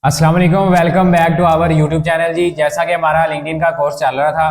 अस्सलाम वालेकुम, welcome back to our YouTube channel जी। जैसा कि हमारा लिंक्डइन का कोर्स चल रहा था,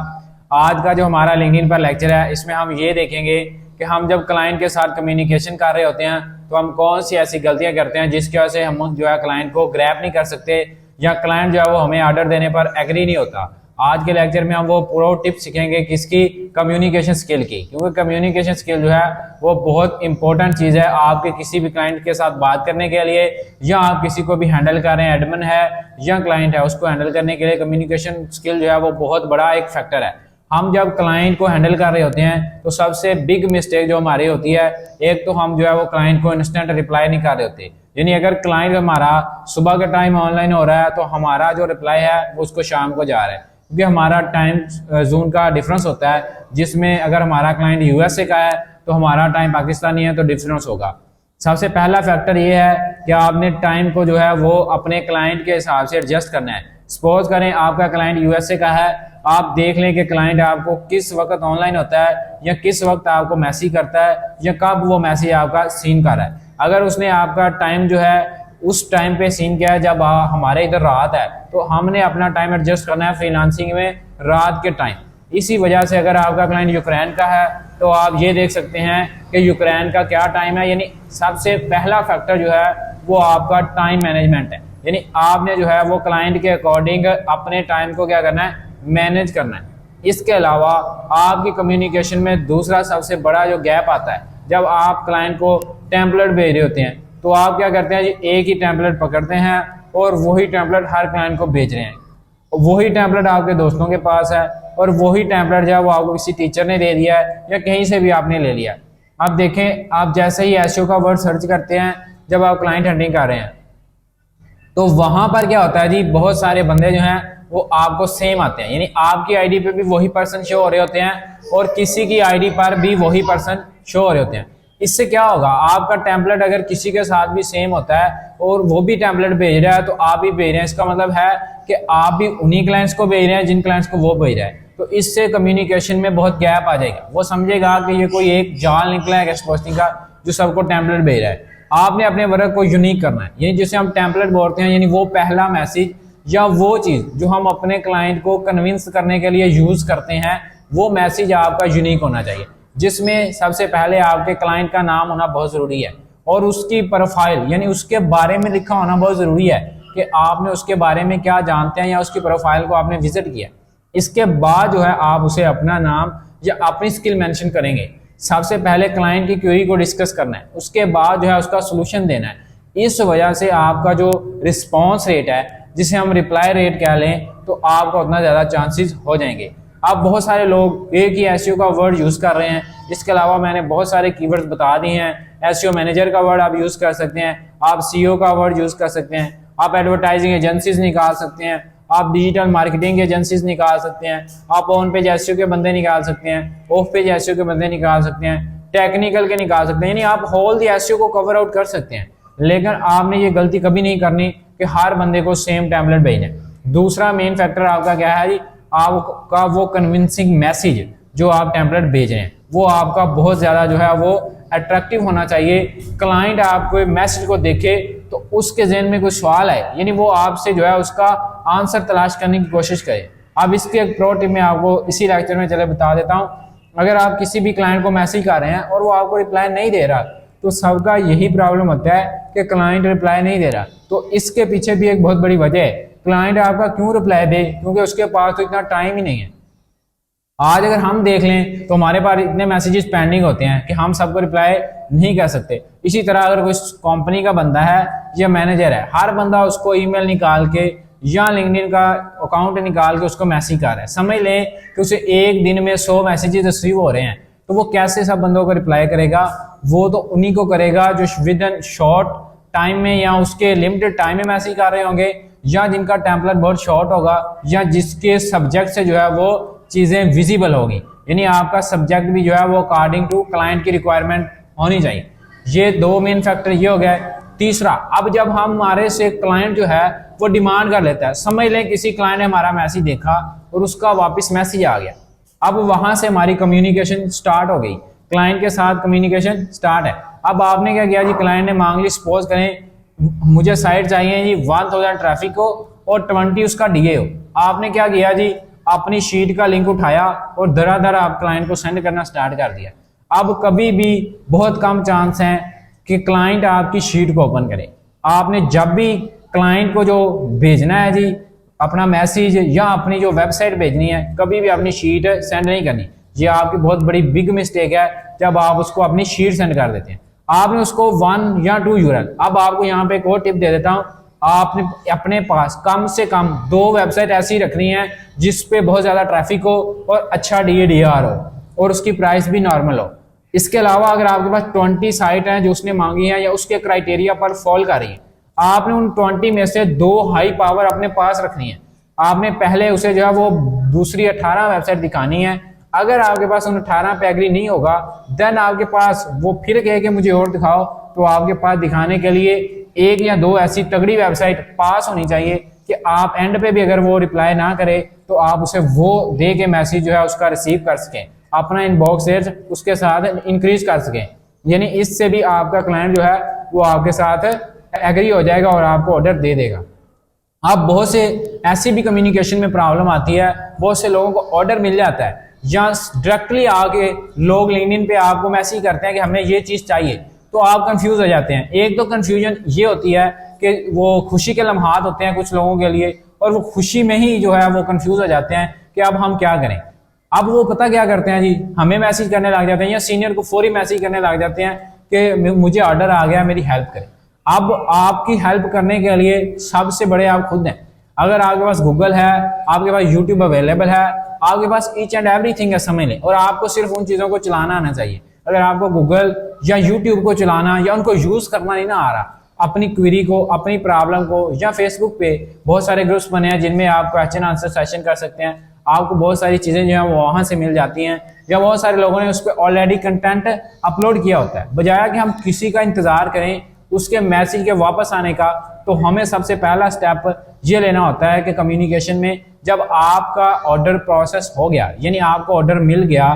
आज का जो हमारा लिंक्डइन पर लेक्चर है इसमें हम ये देखेंगे कि हम जब क्लाइंट के साथ कम्युनिकेशन कर रहे होते हैं तो हम कौन सी ऐसी गलतियां करते हैं जिसकी वजह से हम जो है क्लाइंट को ग्रैब नहीं कर सकते या क्लाइंट जो है वो हमें ऑर्डर देने पर एग्री नहीं होता। आज के लेक्चर में हम वो प्रो टिप्स सीखेंगे किसकी, कम्युनिकेशन स्किल की, क्योंकि कम्युनिकेशन स्किल जो है वो बहुत इंपॉर्टेंट चीज़ है आपके किसी भी क्लाइंट के साथ बात करने के लिए, या आप किसी को भी हैंडल कर रहे हैं, एडमिन है या क्लाइंट है, उसको हैंडल करने के लिए कम्युनिकेशन स्किल जो है वो बहुत बड़ा एक फैक्टर है। हम जब क्लाइंट को हैंडल कर रहे होते हैं तो सबसे बिग मिस्टेक जो हमारी होती है, एक तो हम जो है वो क्लाइंट को इंस्टेंट रिप्लाई नहीं कर रहे होते। यानी अगर क्लाइंट हमारा सुबह के टाइम ऑनलाइन हो रहा है तो हमारा जो रिप्लाई है वो उसको शाम को जा रहा है, क्योंकि हमारा टाइम जोन का डिफरेंस होता है, जिसमें अगर हमारा क्लाइंट यूएसए का है तो हमारा टाइम पाकिस्तानी है तो डिफरेंस होगा। सबसे पहला फैक्टर ये है कि आपने टाइम को जो है वो अपने क्लाइंट के हिसाब से एडजस्ट करना है। सपोज करें आपका क्लाइंट यूएसए का है, आप देख लें कि क्लाइंट आपको किस वक्त ऑनलाइन होता है या किस वक्त आपको मैसेज करता है या कब वो मैसेज आपका सीन कर रहा है। अगर उसने आपका टाइम जो है उस टाइम पे सीन किया है जब हमारे इधर रात है, तो हमने अपना टाइम एडजस्ट करना है फ्रीलांसिंग में रात के टाइम। इसी वजह से अगर आपका क्लाइंट यूक्रेन का है तो आप ये देख सकते हैं कि यूक्रेन का क्या टाइम है। यानी सबसे पहला फैक्टर जो है वो आपका टाइम मैनेजमेंट है। यानी आपने जो है वो क्लाइंट के अकॉर्डिंग अपने टाइम को क्या करना है, मैनेज करना है। इसके अलावा आपकी कम्युनिकेशन में दूसरा सबसे बड़ा जो गैप आता है, जब आप क्लाइंट को टेम्पलेट भेज रहे होते हैं तो आप क्या करते हैं जी, एक ही टेम्पलेट पकड़ते हैं और वही टेम्पलेट हर क्लाइंट को भेज रहे हैं। वही टेम्पलेट आपके दोस्तों के पास है और वही टेम्पलेट जो है वो आपको किसी टीचर ने दे दिया है या कहीं से भी आपने ले लिया। अब देखें, आप जैसे ही एसईओ का वर्ड सर्च करते हैं जब आप क्लाइंट हंटिंग कर रहे हैं तो वहां पर क्या होता है जी, बहुत सारे बंदे जो हैं वो आपको सेम आते हैं। यानी आपकी आईडी पे भी वही पर्सन शो हो रहे होते हैं और किसी की आईडी पर भी वही पर्सन शो हो रहे होते हैं। इससे क्या होगा, आपका टेम्पलेट अगर किसी के साथ भी सेम होता है और वो भी टेम्पलेट भेज रहा है तो आप भी भेज रहे हैं, इसका मतलब है कि आप भी उन्हीं क्लाइंट्स को भेज रहे हैं जिन क्लाइंट्स को वो भेज रहा है। तो इससे कम्युनिकेशन में बहुत गैप आ जाएगा। वो समझेगा कि ये कोई एक जाल निकला है गेस्ट पोस्टिंग का जो सबको टेम्पलेट भेज रहा है। आपने अपने वर्क को यूनिक करना है, यानी जिसे हम टेम्पलेट बोलते हैं, यानी वो पहला मैसेज या वो चीज जो हम अपने क्लाइंट को कन्विंस करने के लिए यूज करते हैं, वो मैसेज आपका यूनिक होना चाहिए, जिसमें सबसे पहले आपके क्लाइंट का नाम होना बहुत जरूरी है और उसकी प्रोफाइल यानी उसके बारे में लिखा होना बहुत जरूरी है कि आपने उसके बारे में क्या जानते हैं या उसकी प्रोफाइल को आपने विजिट किया। इसके बाद जो है आप उसे अपना नाम या अपनी स्किल मेंशन करेंगे। सबसे पहले क्लाइंट की क्वेरी को डिस्कस करना है, उसके बाद जो है उसका सोल्यूशन देना है। इस वजह से आपका जो रिस्पॉन्स रेट है, जिसे हम रिप्लाई रेट कह लें, तो आपका उतना ज़्यादा चांसेस हो जाएंगे। अब बहुत सारे लोग एक ही एसईओ का वर्ड यूज़ कर रहे हैं, इसके अलावा मैंने बहुत सारे कीवर्ड्स बता दिए हैं। एसईओ मैनेजर का वर्ड आप यूज़ कर सकते हैं, आप सीईओ का वर्ड यूज़ कर सकते हैं, आप एडवर्टाइजिंग एजेंसीज निकाल सकते हैं, आप डिजिटल मार्केटिंग एजेंसीज निकाल सकते हैं, आप ऑन पेज एसईओ के बंदे निकाल सकते हैं, ऑफ पेज एसईओ के बंदे निकाल सकते हैं, टेक्निकल के निकाल सकते हैं। यानी आप होल दी एसईओ को कवर आउट कर सकते हैं, लेकिन आपने ये गलती कभी नहीं करनी कि हर बंदे को सेम टेम्पलेट भेजना है। दूसरा मेन फैक्टर आपका क्या है जी, आपका वो कन्विंसिंग मैसेज जो आप टेम्पलेट भेज रहे हैं वो आपका बहुत ज़्यादा जो है वो अट्रैक्टिव होना चाहिए। क्लाइंट आपको मैसेज को देखे तो उसके जहन में कोई सवाल है, यानी वो आपसे जो है उसका आंसर तलाश करने की कोशिश करे। अब इसके एक प्रो टिप मैं आपको इसी लेक्चर में चले बता देता हूँ। अगर आप किसी भी क्लाइंट को मैसेज कर रहे हैं और वो आपको रिप्लाई नहीं दे रहा, तो सबका यही प्रॉब्लम होता है कि क्लाइंट रिप्लाई नहीं दे रहा। तो इसके पीछे भी एक बहुत बड़ी वजह है, क्लाइंट आपका क्यों रिप्लाई दे, क्योंकि उसके पास तो इतना टाइम ही नहीं है। आज अगर हम देख लें तो हमारे पास इतने मैसेजेस पेंडिंग होते हैं कि हम सबको रिप्लाई नहीं कर सकते। इसी तरह अगर कोई कंपनी का बंदा है या मैनेजर है, हर बंदा उसको ईमेल निकाल के या लिंक्डइन का अकाउंट निकाल के उसको मैसेज कर रहा है। समझ लें कि उसे एक दिन में 100 मैसेजेस रिसीव हो रहे हैं, तो वो कैसे सब बंदों को रिप्लाई करेगा? वो तो उन्हीं को करेगा जो विद इन शॉर्ट टाइम में या उसके लिमिटेड टाइम में मैसेज कर रहे होंगे, या जिनका टेम्पलेट बहुत शॉर्ट होगा, या जिसके सब्जेक्ट से जो है वो चीज़ें विजिबल होगी। यानी आपका सब्जेक्ट भी जो है वो अकॉर्डिंग टू क्लाइंट की रिक्वायरमेंट होनी चाहिए। ये दो मेन फैक्टर ये हो गया। तीसरा, अब जब हम हमारे से क्लाइंट जो है वो डिमांड कर लेता है, समझ लें किसी क्लाइंट ने हमारा मैसेज देखा और उसका वापस मैसेज आ गया, अब वहां से हमारी कम्युनिकेशन स्टार्ट हो गई, क्लाइंट के साथ कम्युनिकेशन स्टार्ट है। अब आपने क्या किया जी, क्लाइंट ने मांग ली, सपोज करें मुझे साइट चाहिए जी 1000 ट्रैफिक हो और 20 उसका डीए हो। आपने क्या किया जी, अपनी शीट का लिंक उठाया और धड़ाधड़ आप क्लाइंट को सेंड करना स्टार्ट कर दिया। अब कभी भी बहुत कम चांस है कि क्लाइंट आपकी शीट को ओपन करे। आपने जब भी क्लाइंट को जो भेजना है जी अपना मैसेज या अपनी जो वेबसाइट भेजनी है, कभी भी अपनी शीट सेंड नहीं करनी। ये आपकी बहुत बड़ी बिग मिस्टेक है जब आप उसको अपनी शीट सेंड कर देते हैं। आपने उसको 1 या 2 यूआरएल। अब आपको यहाँ पे एक और टिप दे देता हूँ, आपने अपने पास कम से कम 2 वेबसाइट ऐसी रखनी है जिस पे बहुत ज्यादा ट्रैफिक हो और अच्छा डीएडीआर हो और उसकी प्राइस भी नॉर्मल हो। इसके अलावा अगर आपके पास 20 साइट हैं जो उसने मांगी है या उसके क्राइटेरिया पर फॉल कर रही है, आपने उन 20 में से 2 हाई पावर अपने पास रखनी है। आपने पहले उसे जो है वो दूसरी 18 वेबसाइट दिखानी है। अगर आपके पास उन 18 पे एग्री नहीं होगा, देन आपके पास वो फिर कहे कि मुझे और दिखाओ, तो आपके पास दिखाने के लिए 1 या 2 ऐसी तगड़ी वेबसाइट पास होनी चाहिए कि आप एंड पे भी अगर वो रिप्लाई ना करे तो आप उसे वो दे के मैसेज जो है उसका रिसीव कर सकें, अपना इनबॉक्स रेट उसके साथ इंक्रीज कर सकें। यानी इससे भी आपका क्लाइंट जो है वो आपके साथ एग्री हो जाएगा और आपको ऑर्डर दे देगा। अब बहुत से ऐसी भी कम्युनिकेशन में प्रॉब्लम आती है, बहुत से लोगों को ऑर्डर मिल जाता है या डायरेक्टली आके लोग लिंक्डइन पे आपको मैसेज करते हैं कि हमें ये चीज चाहिए, तो आप कंफ्यूज हो जाते हैं। एक तो कंफ्यूजन ये होती है कि वो खुशी के लम्हात होते हैं कुछ लोगों के लिए, और वो खुशी में ही जो है वो कंफ्यूज हो जाते हैं कि अब हम क्या करें। अब वो पता क्या करते हैं जी, हमें मैसेज करने लग जाते हैं या सीनियर को फौरी मैसेज करने लग जाते हैं कि मुझे ऑर्डर आ गया, मेरी हेल्प करें। अब आपकी हेल्प करने के लिए सबसे बड़े आप खुद हैं। अगर आपके पास गूगल है, आपके पास यूट्यूब अवेलेबल है, आपके पास ईच एंड एवरीथिंग है, समझ लें। और आपको सिर्फ उन चीजों को चलाना आना चाहिए। अगर आपको गूगल या यूट्यूब को चलाना या उनको यूज करना नहीं ना आ रहा, अपनी क्वेरी को, अपनी प्रॉब्लम को, या फेसबुक पे बहुत सारे ग्रुप्स बने हैं जिनमें आप क्वेश्चन आंसर सेशन कर सकते हैं। आपको बहुत सारी चीजें जो है वो वहां से मिल जाती हैं, या बहुत सारे लोगों ने उस पर ऑलरेडी कंटेंट अपलोड किया होता है। बजाय कि हम किसी का इंतजार करें उसके मैसेज के वापस आने का, तो हमें सबसे पहला स्टेप ये लेना होता है कि कम्युनिकेशन में जब आपका ऑर्डर प्रोसेस हो गया, यानी आपको ऑर्डर मिल गया,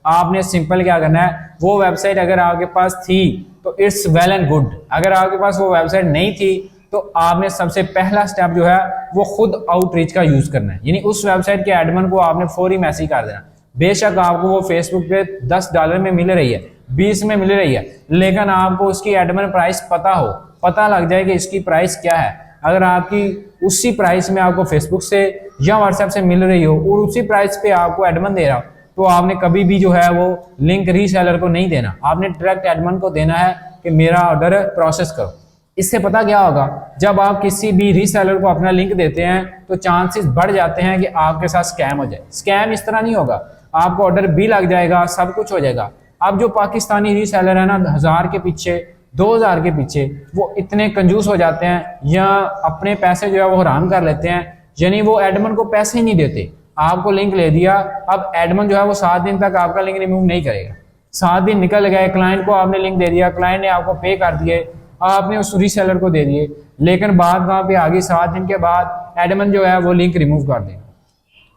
आपने सिंपल क्या करना है, वो वेबसाइट अगर आपके पास थी तो इट्स वेल एंड गुड। अगर आपके पास वो वेबसाइट नहीं थी तो आपने सबसे पहला स्टेप जो है वो खुद आउटरीच का यूज करना है। यानी उस वेबसाइट के एडमिन को आपने फौरी मैसेज कर देना। बेशक आपको वो फेसबुक पे $10 में मिल रही है, 20 में मिल रही है, लेकिन आपको उसकी एडमिन प्राइस पता हो, पता लग जाए कि इसकी प्राइस क्या है। अगर आपकी उसी प्राइस में आपको फेसबुक से या व्हाट्सएप से मिल रही हो और उसी प्राइस पे आपको एडमिन दे रहा हो, तो आपने कभी भी जो है वो लिंक रीसेलर को नहीं देना। आपने डायरेक्ट एडमिन को देना है कि मेरा ऑर्डर प्रोसेस करो। इससे पता क्या होगा, जब आप किसी भी रीसेलर को अपना लिंक देते हैं तो चांसेस बढ़ जाते हैं कि आपके साथ स्कैम हो जाए। स्कैम इस तरह नहीं होगा, आपको ऑर्डर भी लग जाएगा, सब कुछ हो जाएगा। अब जो पाकिस्तानी रीसेलर है ना, 1000 के पीछे, 2000 के पीछे, वो इतने कंजूस हो जाते हैं या अपने पैसे जो है वो हराम कर लेते हैं। यानी वो एडमिन को पैसे ही नहीं देते। आपको लिंक ले दिया, अब एडमिन जो है वो 7 दिन तक आपका लिंक रिमूव नहीं करेगा। 7 दिन निकल गए, क्लाइंट को आपने लिंक दे दिया, क्लाइंट ने आपको पे कर दिए, आपने उस रीसेलर को दे दिए, लेकिन बात कहाँ पे आ गई, 7 दिन के बाद एडमिन जो है वो लिंक रिमूव कर देगा।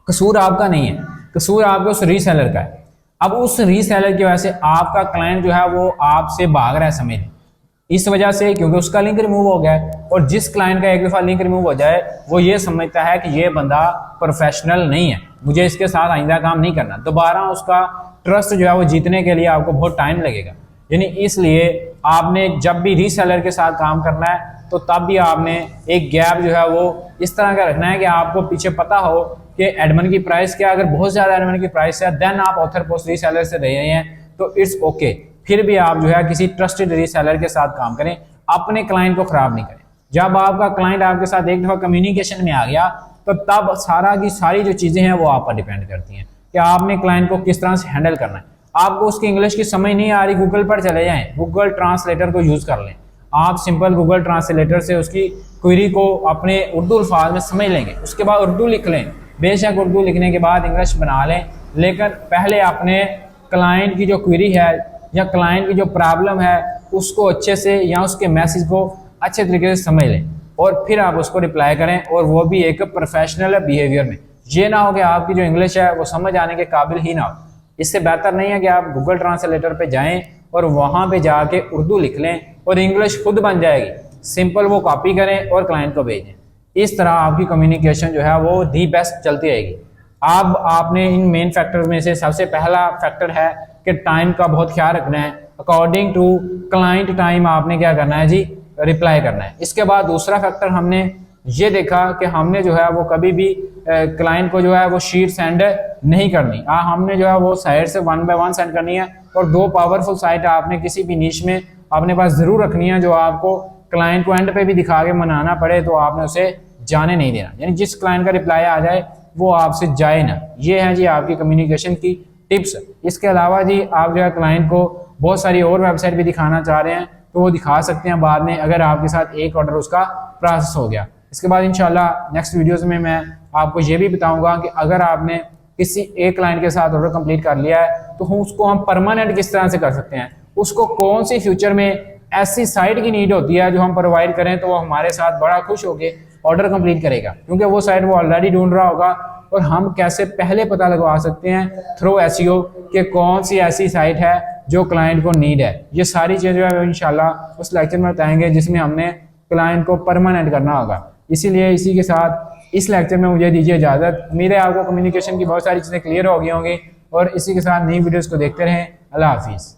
कसूर आपका नहीं है, कसूर आपके उस रीसेलर का है। अब उस रीसेलर की वजह से आपका क्लाइंट जो है वो आपसे भाग रहा है, समझ लें। इस वजह से क्योंकि उसका लिंक रिमूव हो गया है, और जिस क्लाइंट का एक दफा लिंक रिमूव हो जाए वो ये समझता है कि ये बंदा प्रोफेशनल नहीं है, मुझे इसके साथ आइंदा काम नहीं करना। दोबारा उसका ट्रस्ट जो है वो जीतने के लिए आपको बहुत टाइम लगेगा। यानी इसलिए आपने जब भी रीसेलर के साथ काम करना है तो तब भी आपने एक गैप जो है वो इस तरह का रखना है कि आपको पीछे पता हो कि एडमिन की प्राइस क्या। अगर बहुत ज्यादा एडमिन की प्राइस है, देन आप ऑथर पोस्ट रीसेलर से दे रहे हैं तो इट्स ओके। फिर भी आप जो है किसी ट्रस्टेड रीसेलर के साथ काम करें, अपने क्लाइंट को खराब नहीं करें। जब आपका क्लाइंट आपके साथ एक दफा कम्युनिकेशन में आ गया तो तब सारा की सारी जो चीजें हैं वो आप पर डिपेंड करती हैं कि आपने क्लाइंट को किस तरह से हैंडल करना है। आपको उसकी इंग्लिश की समझ नहीं आ रही, गूगल पर चले जाएं, गूगल ट्रांसलेटर को यूज कर लें। आप सिंपल गूगल ट्रांसलेटर से उसकी क्वेरी को अपने उर्दू अल्फाज में समझ लेंगे, उसके बाद उर्दू लिख लें। बेशक उर्दू लिखने के बाद इंग्लिश बना लें, लेकिन पहले अपने क्लाइंट की जो क्वेरी है या क्लाइंट की जो प्रॉब्लम है उसको अच्छे से या उसके मैसेज को अच्छे तरीके से समझ लें और फिर आप उसको रिप्लाई करें, और वो भी एक प्रोफेशनल बिहेवियर में। ये ना हो कि आपकी जो इंग्लिश है वो समझ आने के काबिल ही ना हो। इससे बेहतर नहीं है कि आप गूगल ट्रांसलेटर पे जाएं और वहां पे जाके उर्दू लिख लें और इंग्लिश खुद बन जाएगी। सिंपल वो कॉपी करें और क्लाइंट को भेजें। इस तरह आपकी कम्युनिकेशन जो है वो दी बेस्ट चलती रहेगी। अब आपने इन मेन फैक्टर में से सबसे पहला फैक्टर है कि टाइम का बहुत ख्याल रखना है। अकॉर्डिंग टू क्लाइंट टाइम आपने क्या करना है जी, रिप्लाई करना है। इसके बाद दूसरा फैक्टर हमने ये देखा कि हमने जो है वो कभी भी क्लाइंट को जो है वो शीट सेंड नहीं करनी। हमने जो है वो साइट से 1 बाय 1 सेंड करनी है, और 2 पावरफुल साइट आपने किसी भी नीश में अपने पास जरूर रखनी है, जो आपको क्लाइंट को एंड पे भी दिखा के मनाना पड़े तो आपने उसे जाने नहीं देना। यानी जिस क्लाइंट का रिप्लाई आ जाए वो आपसे जाए ना। ये है जी आपकी कम्युनिकेशन की टिप्स। इसके अलावा जी आप जो है क्लाइंट को बहुत सारी और वेबसाइट भी दिखाना चाह रहे हैं तो वो दिखा सकते हैं बाद में, अगर आपके साथ एक ऑर्डर उसका प्रोसेस हो गया। इसके बाद इंशाल्लाह नेक्स्ट वीडियोस में मैं आपको ये भी बताऊंगा कि अगर आपने किसी एक क्लाइंट के साथ ऑर्डर कंप्लीट कर लिया है तो उसको हम परमानेंट किस तरह से कर सकते हैं, उसको कौन सी फ्यूचर में ऐसी साइट की नीड होती है जो हम प्रोवाइड करें तो वो हमारे साथ बड़ा खुश होकर ऑर्डर कंप्लीट करेगा, क्योंकि वो साइट वो ऑलरेडी ढूंढ रहा होगा। और हम कैसे पहले पता लगवा सकते हैं थ्रू एसईओ कि कौन सी ऐसी साइट है जो क्लाइंट को नीड है। ये सारी चीज़ें जो है इंशाल्लाह उस लेक्चर में बताएंगे जिसमें हमने क्लाइंट को परमानेंट करना होगा। इसीलिए इसी के साथ इस लेक्चर में मुझे दीजिए इजाज़त। मेरे आपको कम्युनिकेशन की बहुत सारी चीज़ें क्लियर हो गई होंगी, और इसी के साथ नई वीडियोज़ को देखते रहें। अल्लाह हाफिज़।